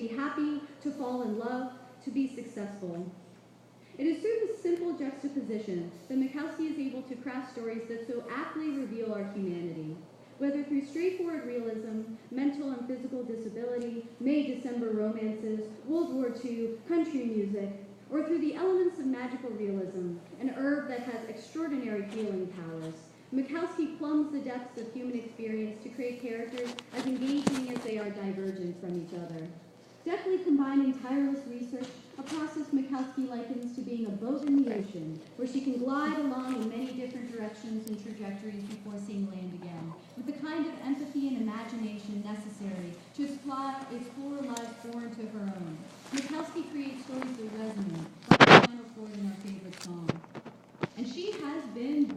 be happy, to fall in love, to be successful. It is through this simple juxtaposition that Mikowski is able to craft stories that so aptly reveal our humanity. Whether through straightforward realism, mental and physical disability, May-December romances, World War II, country music, or through the elements of magical realism, an herb that has extraordinary healing powers, Mikowski plumbs the depths of human experience to create characters as engaging as they are divergent from each other. Deftly combining tireless research, a process Mikowski likens to being a boat in the ocean, where she can glide along in many different directions and trajectories before seeing land again, with the kind of empathy and imagination necessary to explore lives foreign to her own. Mikowski creates stories that resonate, like the final chord in our favorite song. And she has been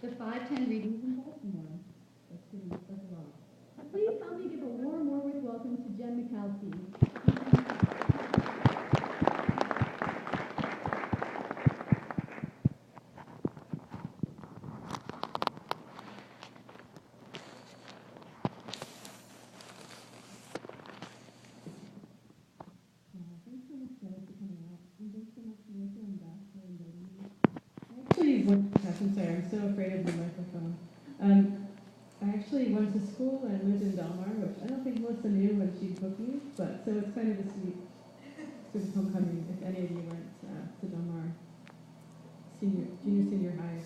the 510 readings in Baltimore. That's a lot. Please help me give a warm Warwick welcome to Jen Mikowski. Thanks so much, Dennis, for coming out. And thanks so much, Melissa and Beth, for inviting me. I'm so afraid of the microphone. I actually went to school and lived in Delmar, which I don't think Melissa knew when she booked me, but so it's kind of a sweet sort of homecoming if any of you went to Delmar junior high.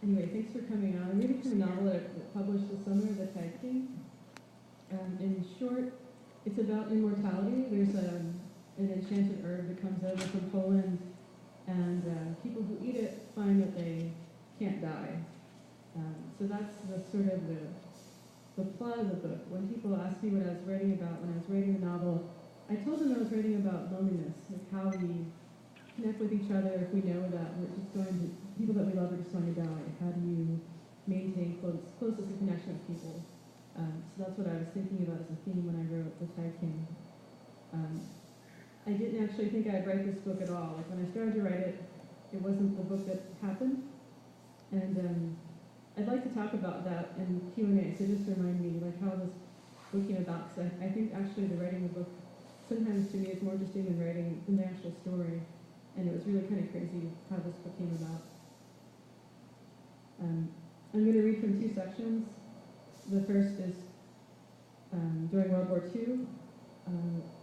Anyway, thanks for coming out. I'm reading from a novel that I published this summer, The Tide King. In short, it's about immortality. There's an enchanted herb that comes over from Poland, and people who eat it find that they can't die. So that's the sort of the plot of the book. When people ask me what I was writing about when I was writing the novel, I told them I was writing about loneliness, like how we connect with each other if we know that people that we love are just going to die. How do you maintain closest of connection with people? So that's what I was thinking about as a theme when I wrote The Tide King. I didn't actually think I'd write this book at all. Like when I started to write it, it wasn't the book that happened. And I'd like to talk about that in Q&A, so just remind me like how this book came about, because I think actually the writing of the book sometimes to me is more interesting than the actual story. And it was really kind of crazy how this book came about. I'm going to read from two sections. The first is during World War II.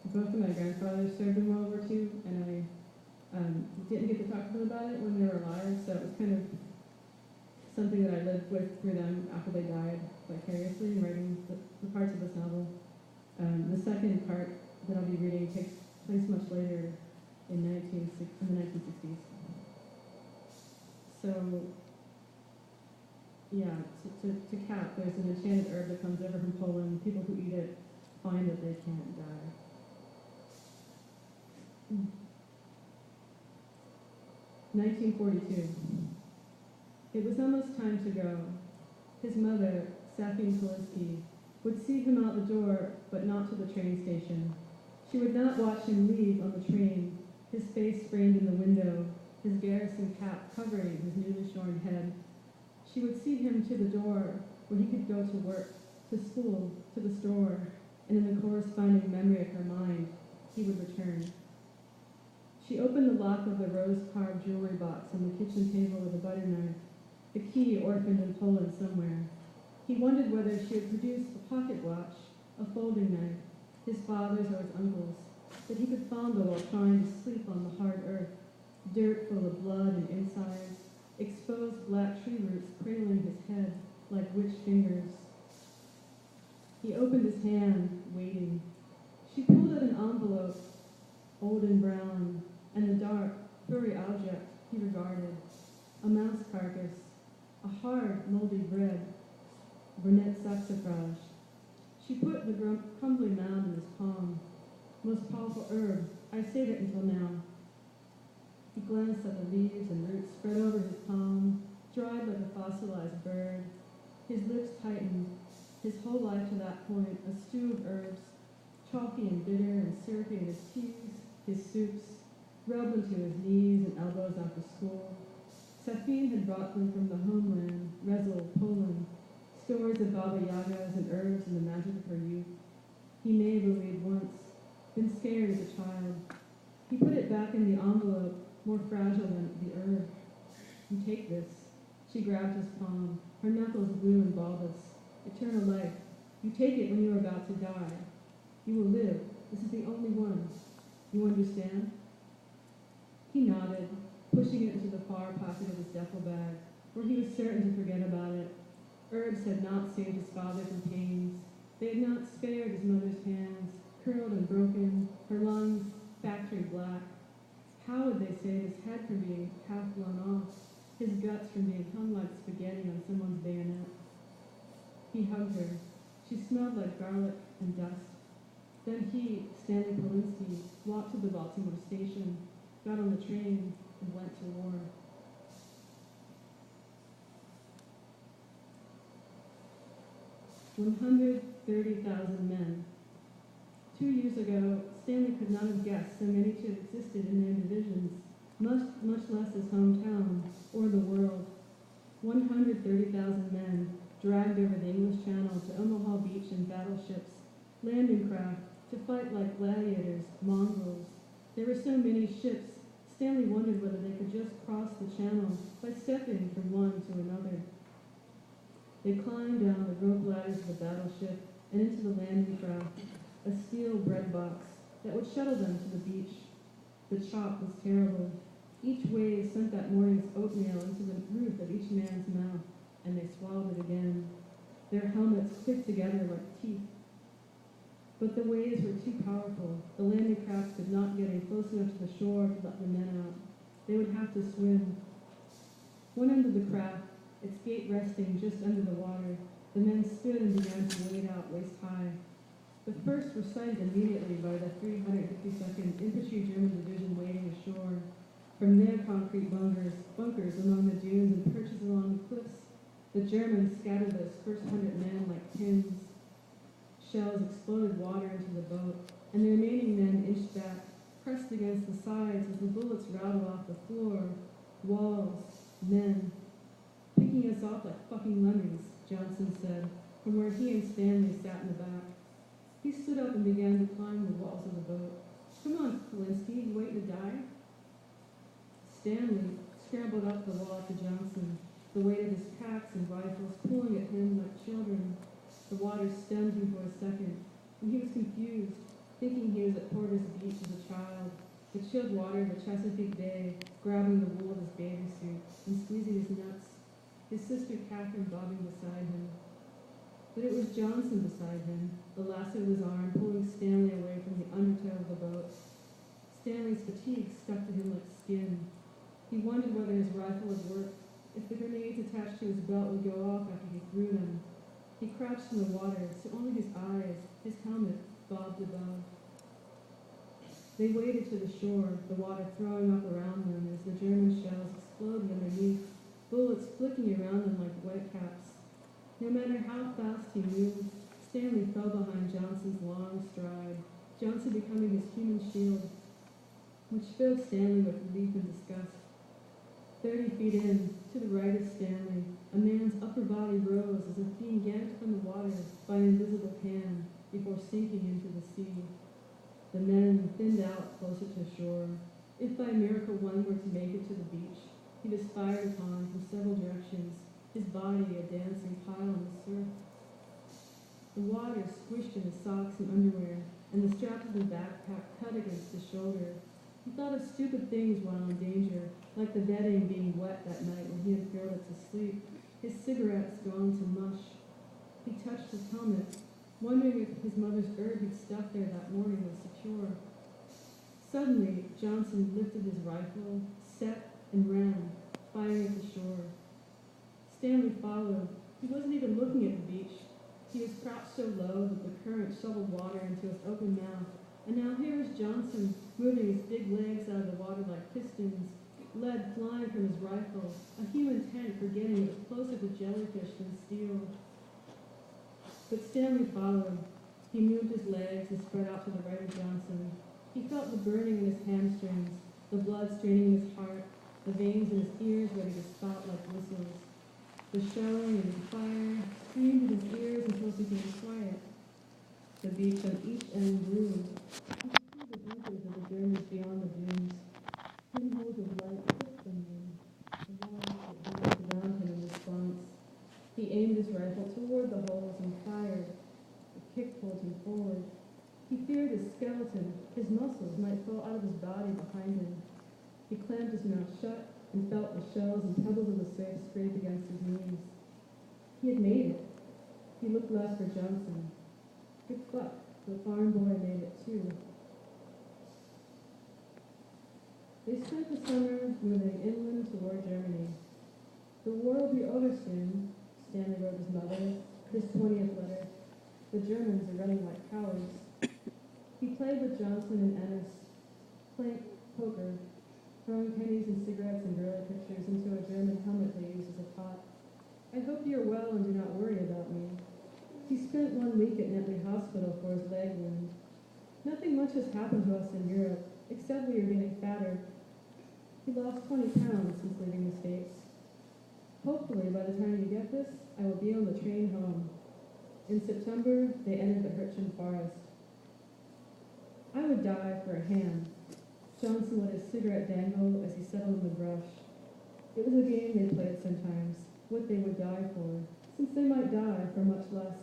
Both of my grandfathers served in World War II, and I didn't get to talk to them about it when they were alive, so it was kind of something that I lived with through them after they died vicariously in writing the parts of this novel. The second part that I'll be reading takes place much later in the 1960s. So, yeah, to cap, there's an enchanted herb that comes over from Poland. People who eat it find that they can't die. 1942. It was almost time to go. His mother, Safine Kaliski, would see him out the door, but not to the train station. She would not watch him leave on the train, his face framed in the window, his garrison cap covering his newly shorn head. She would see him to the door, where he could go to work, to school, to the store, and in the corresponding memory of her mind, he would return. She opened the lock of the rose-carved jewelry box on the kitchen table with a butter knife, the key orphaned in Poland somewhere. He wondered whether she had produced a pocket watch, a folding knife, his father's or his uncle's, that he could fondle while trying to sleep on the hard earth, dirt full of blood and insides, exposed black tree roots cradling his head like witch fingers. He opened his hand, waiting. She pulled out an envelope, old and brown, and the dark, furry object he regarded, a mouse carcass, a hard, moldy bread, brunette saxifrage. She put the crumbly mound in his palm. Most powerful herb, I saved it until now. He glanced at the leaves and roots spread over his palm, dried like a fossilized bird. His lips tightened. His whole life to that point, a stew of herbs, chalky and bitter and syrupy in his teas, his soups, rubbed into his knees and elbows after school. Safin had brought them from the homeland, Rezel, Poland, stories of Baba Yagas and herbs and the magic of her youth. He may have believed once, been scared as a child. He put it back in the envelope, more fragile than the herb. You take this. She grabbed his palm, her knuckles blue and bulbous. Eternal life. You take it when you are about to die. You will live. This is the only one. You understand? He nodded, pushing it into the far pocket of his duffel bag, where he was certain to forget about it. Herbs had not saved his father from pains. They had not spared his mother's hands, curled and broken, her lungs factory black. How would they save his head from being half blown off, his guts from being hung like spaghetti on someone's bayonet? He hugged her. She smelled like garlic and dust. Then he, Stanley Polinsky, walked to the Baltimore station, got on the train, and went to war. $130,000 men. 2 years ago, Stanley could not have guessed so many to have existed in their divisions, much less his hometown or the world. 130,000 men dragged over the English Channel to Omaha Beach in battleships, landing craft, to fight like gladiators, mongrels. There were so many ships, Stanley wondered whether they could just cross the channel by stepping from one to another. They climbed down the rope ladders of the battleship and into the landing craft, a steel bread box that would shuttle them to the beach. The chop was terrible. Each wave sent that morning's oatmeal into the roof of each man's mouth, and they swallowed it again. Their helmets clicked together like teeth. But the waves were too powerful. The landing craft could not get in close enough to the shore to let the men out. They would have to swim. One end of the craft, its gate resting just under the water, the men stood and began to wade out waist high. The first were sighted immediately by the 352nd Infantry German Division wading ashore. From their concrete bunkers among the dunes and perches along the cliffs, the Germans scattered those first 100 men like pins. Shells exploded water into the boat, and the remaining men inched back, pressed against the sides as the bullets rattled off the floor, walls, men. Picking us off like fucking lemmings, Johnson said, from where he and Stanley sat in the back. He stood up and began to climb the walls of the boat. Come on, Polinsky, you waiting to die? Stanley scrambled up the wall to Johnson, the weight of his packs and rifles pulling at him like children. The water stunned him for a second, and he was confused, thinking he was at Porter's Beach as a child, the chilled water of the Chesapeake Bay, grabbing the wool of his bathing suit and squeezing his nuts, his sister Catherine bobbing beside him. But it was Johnson beside him, the lasso of his arm pulling Stanley away from the undertow of the boat. Stanley's fatigue stuck to him like skin. He wondered whether his rifle would work, if the grenades attached to his belt would go off after he threw them. He crouched in the water, so only his eyes, his helmet, bobbed above. They waded to the shore, the water throwing up around them as the German shells exploded underneath, bullets flicking around them like whitecaps. No matter how fast he moved, Stanley fell behind Johnson's long stride, Johnson becoming his human shield, which filled Stanley with relief and disgust. 30 feet in, to the right of Stanley, a man's upper body rose as if being yanked from the water by an invisible hand before sinking into the sea. The men thinned out closer to shore. If by miracle one were to make it to the beach, he was fired upon from several directions, his body a dancing pile on the surf. The water squished in his socks and underwear, and the strap of his backpack cut against his shoulder. He thought of stupid things while in danger, like the bedding being wet that night when he had filled it to sleep, his cigarettes gone to mush. He touched his helmet, wondering if his mother's herb he'd stuffed there that morning was secure. Suddenly, Johnson lifted his rifle, set, and ran, firing at the shore. Stanley followed. He wasn't even looking at the beach. He was crouched so low that the current shoveled water into his open mouth, and now here was Johnson, moving his big legs out of the water like pistons, lead flying from his rifle, a human tank forgetting it was closer to jellyfish than steel. But Stanley followed. He moved his legs and spread out to the right of Johnson. He felt the burning in his hamstrings, the blood straining in his heart, the veins in his ears ready to spout like whistles. The shelling and the fire screamed in his ears until it became quiet. The beach on each end grew. He could see the bunkers of the Germans beyond the dunes. Pinholes of light tipped from them. The walls that danced around him in response. He aimed his rifle toward the holes and fired. The kick pulled him forward. He feared his skeleton, his muscles, might fall out of his body behind him. He clamped his mouth shut and felt the shells and pebbles of the surf scrape against his knees. He had made it. He looked left for Johnson. Good luck, the farm boy made it too. They spent the summer moving inland toward Germany. The war will be over soon, Stanley wrote his mother, his 20th letter. The Germans are running like cowards. He played with Johnson and Ennis, playing poker, throwing pennies and cigarettes and girly pictures into a German helmet they used as a pot. I hope you're well and do not worry about me. He spent 1 week at Netley Hospital for his leg wound. Nothing much has happened to us in Europe, except we are getting fatter. He lost 20 pounds since leaving the States. Hopefully, by the time you get this, I will be on the train home. In September, they entered the Hirschen Forest. I would die for a ham. Johnson let his cigarette dangle as he settled in the brush. It was a game they played sometimes, what they would die for, since they might die for much less.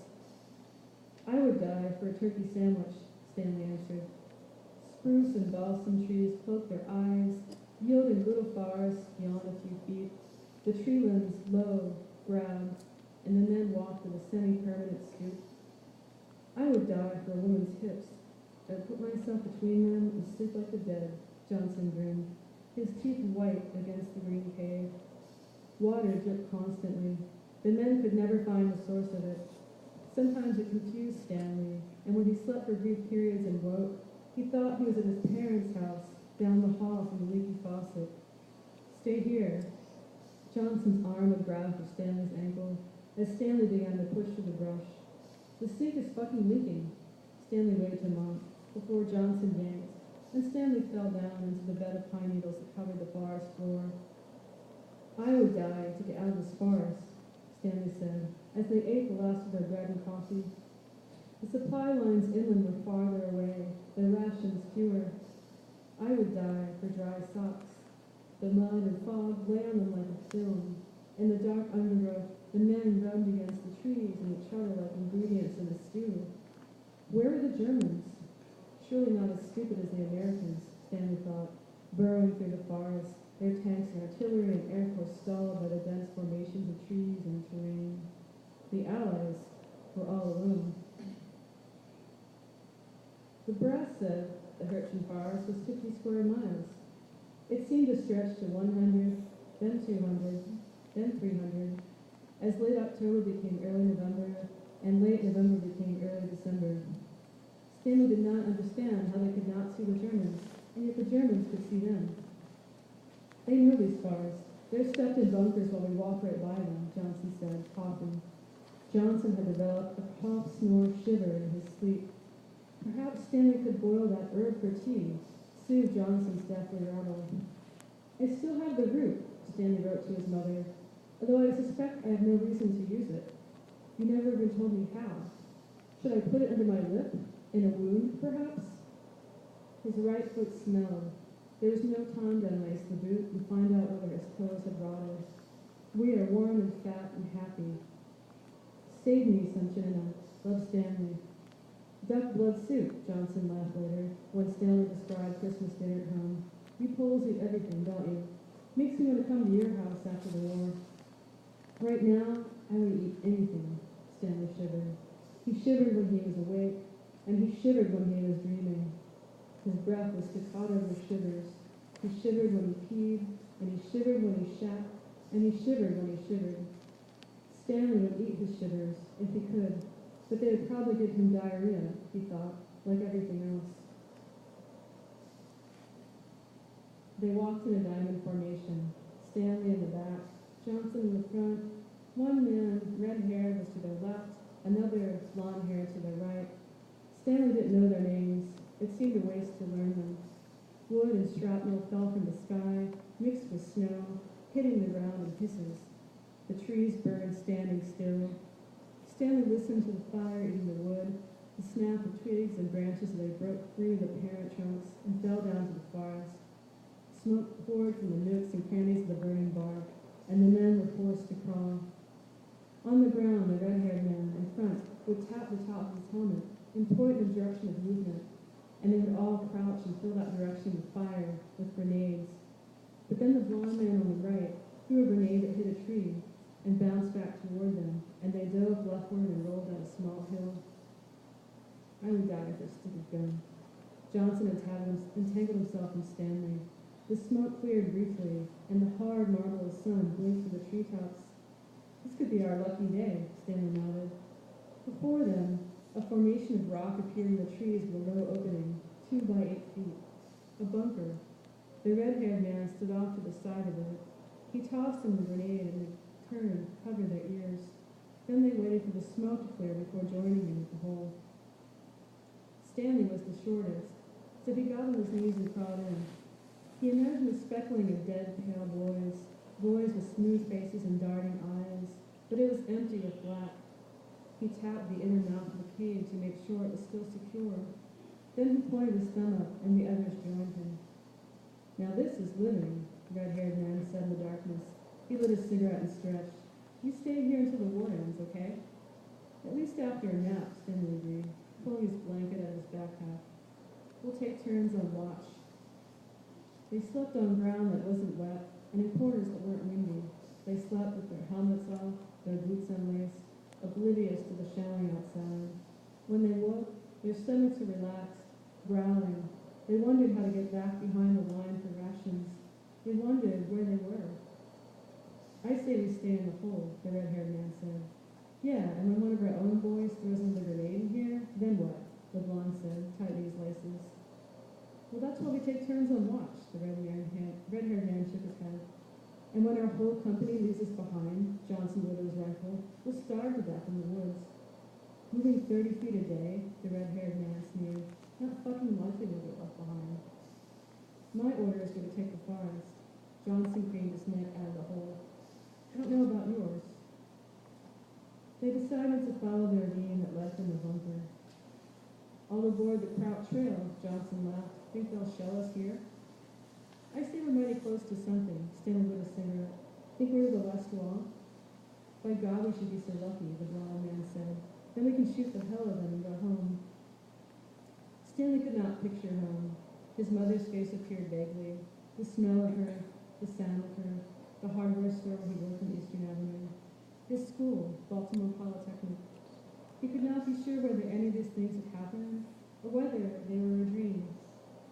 I would die for a turkey sandwich, Stanley answered. Spruce and balsam trees cloaked their eyes, yielding little forests beyond a few feet. The tree limbs low, brown, and the men walked with a semi-permanent stoop. I would die for a woman's hips. I would put myself between them and sleep like the dead, Johnson grinned, his teeth white against the green cave. Water dripped constantly. The men could never find the source of it. Sometimes it confused Stanley, and when he slept for brief periods and woke, he thought he was at his parents' house, down the hall from the leaky faucet. Stay here. Johnson's arm would grab for Stanley's ankle as Stanley began to push through the brush. The sink is fucking leaking. Stanley waved him off before Johnson yanked, and Stanley fell down into the bed of pine needles that covered the forest floor. I would die to get out of this forest, Stanley said, as they ate the last of their bread and coffee. The supply lines inland were farther away, their rations fewer. I would die for dry socks. The mud and fog lay on them like a film. In the dark undergrowth, the men rubbed against the trees and each other like ingredients in a stew. Where are the Germans? Surely not as stupid as the Americans, Stanley thought, burrowing through the forest, their tanks and artillery and air force stalled by the dense formations of trees and terrain. The Allies were all alone. The brass said the Hirschen Forest was 50 square miles. It seemed to stretch to 100, then 200, then 300, as late October became early November, and late November became early December. Stanley did not understand how they could not see the Germans, and yet the Germans could see them. They knew these forests. They're stuffed in bunkers while we walk right by them, Johnson said, coughing. Johnson had developed a cough, snore, shiver in his sleep. Perhaps Stanley could boil that herb for tea, soothe Johnson's deathly rattle. I still have the root, Stanley wrote to his mother, although I suspect I have no reason to use it. You never even told me how. Should I put it under my lip? In a wound, perhaps? His right foot smelled. There was no time to unlace the boot and find out whether his toes had rotted. We are warm and fat and happy. Save me, Sanchina. Love, Stanley. Duck blood soup, Johnson laughed later, when Stanley described Christmas dinner at home. You Poles eat everything, don't you? Makes me want to come to your house after the war. Right now, I would eat anything, Stanley shivered. He shivered when he was awake, and he shivered when he was dreaming. His breath was staccato with shivers. He shivered when he peed, and he shivered when he shat, and he shivered when he shivered. Stanley would eat his shivers, if he could, but they would probably give him diarrhea, he thought, like everything else. They walked in a diamond formation, Stanley in the back, Johnson in the front. One man, red hair, was to their left, another blonde hair to their right. Stanley didn't know their names. It seemed a waste to learn them. Wood and shrapnel fell from the sky, mixed with snow, hitting the ground in hisses. The trees burned standing still. Stanley listened to the fire eating the wood, the snap of twigs and branches as they broke through the parent trunks and fell down to the forest. Smoke poured from the nooks and crannies of the burning bark, and the men were forced to crawl. On the ground, the red-haired man in front would tap the top of his helmet and point in the direction of movement, and they would all crouch and fill that direction with fire, with grenades. But then the blond man on the right threw a grenade that hit a tree and bounced back toward them, and they dove leftward and rolled down a small hill. I would die with this stupid gun. Johnson entangled himself in Stanley. The smoke cleared briefly, and the hard marble of sun blinked through the treetops. This could be our lucky day, Stanley nodded. Before them, a formation of rock appeared in the trees with a low opening, 2 by 8 feet. A bunker. The red-haired man stood off to the side of it. He tossed them the grenade and they turned, covered their ears. Then they waited for the smoke to clear before joining him at the hole. Stanley was the shortest, so he got on his knees and crawled in. He imagined a speckling of dead, pale boys with smooth faces and darting eyes, but it was empty of black. He tapped the inner mouth of the cave to make sure it was still secure. Then he pointed his thumb up, and the others joined him. Now this is living, the red-haired man said in the darkness. He lit a cigarette and stretched. You stay here until the war ends, okay? At least after a nap, Stanley agreed, pulling his blanket out of his backpack. We'll take turns on watch. They slept on ground that wasn't wet, and in quarters that weren't windy. They slept with their helmets off, their boots unlaced, oblivious to the shelling outside. When they woke, their stomachs were relaxed, growling. They wondered how to get back behind the line for rations. They wondered where they were. I say we stay in the hole, the red-haired man said. Yeah, and when one of our own boys throws another grenade in here, then what? The blonde said, tightening his laces. Well, that's why we take turns on watch, the red-haired man shook his head. And when our whole company leaves us behind, Johnson loaded his rifle, we'll starve to death in the woods. Moving 30 feet a day, the red-haired man sneered. Not fucking likely we'll get left behind. My orders were to take the forest. Johnson craned his neck out of the hole. I don't know about yours. They decided to follow the ravine that led from the bunker. All aboard the Kraut Trail, Johnson laughed. Think they'll shell us here? I say we're mighty close to something, Stanley lit a cigarette. Think we're to the west wall? By God, we should be so lucky, the blond man said. Then we can shoot the hell out of them and go home. Stanley could not picture home. His mother's face appeared vaguely. The smell of her, the sound of her, the hardware store where he worked on Eastern Avenue. His school, Baltimore Polytechnic. He could not be sure whether any of these things had happened, or whether they were a dream,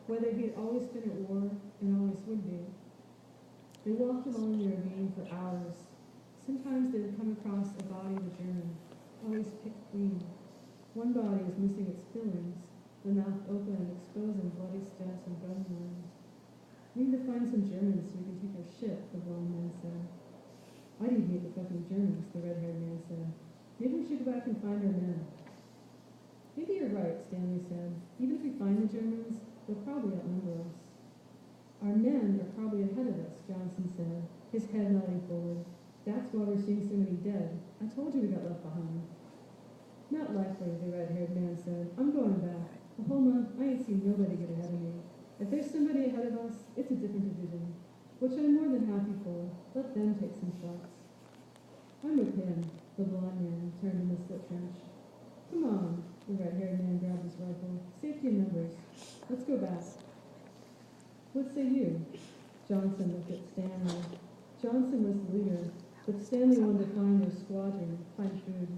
whether he had always been at war and always would be. They walked along the ravine for hours. Sometimes they would come across a body of a German, always picked clean. One body was missing its fillings, the mouth open and exposing bloody stents and gun wounds. We need to find some Germans so we can take their shit, the blond man said. I didn't hate the fucking Germans, the red-haired man said. Maybe we should go back and find our men. Maybe you're right, Stanley said. Even if we find the Germans, they'll probably outnumber us. Our men are probably ahead of us, Johnson said, his head nodding forward. That's why we're seeing so many dead. I told you we got left behind. Not likely, the red-haired man said. I'm going back. A whole month, I ain't seen nobody get ahead of me. If there's somebody ahead of us, it's a different division, which I'm more than happy for. Let them take some shots. I'm with him, the blond man turned in the slit trench. Come on, the red-haired man grabbed his rifle. Safety in numbers. Let's go back. What say you? Johnson looked at Stanley. Johnson was the leader, but Stanley wanted to find their squadron, find food.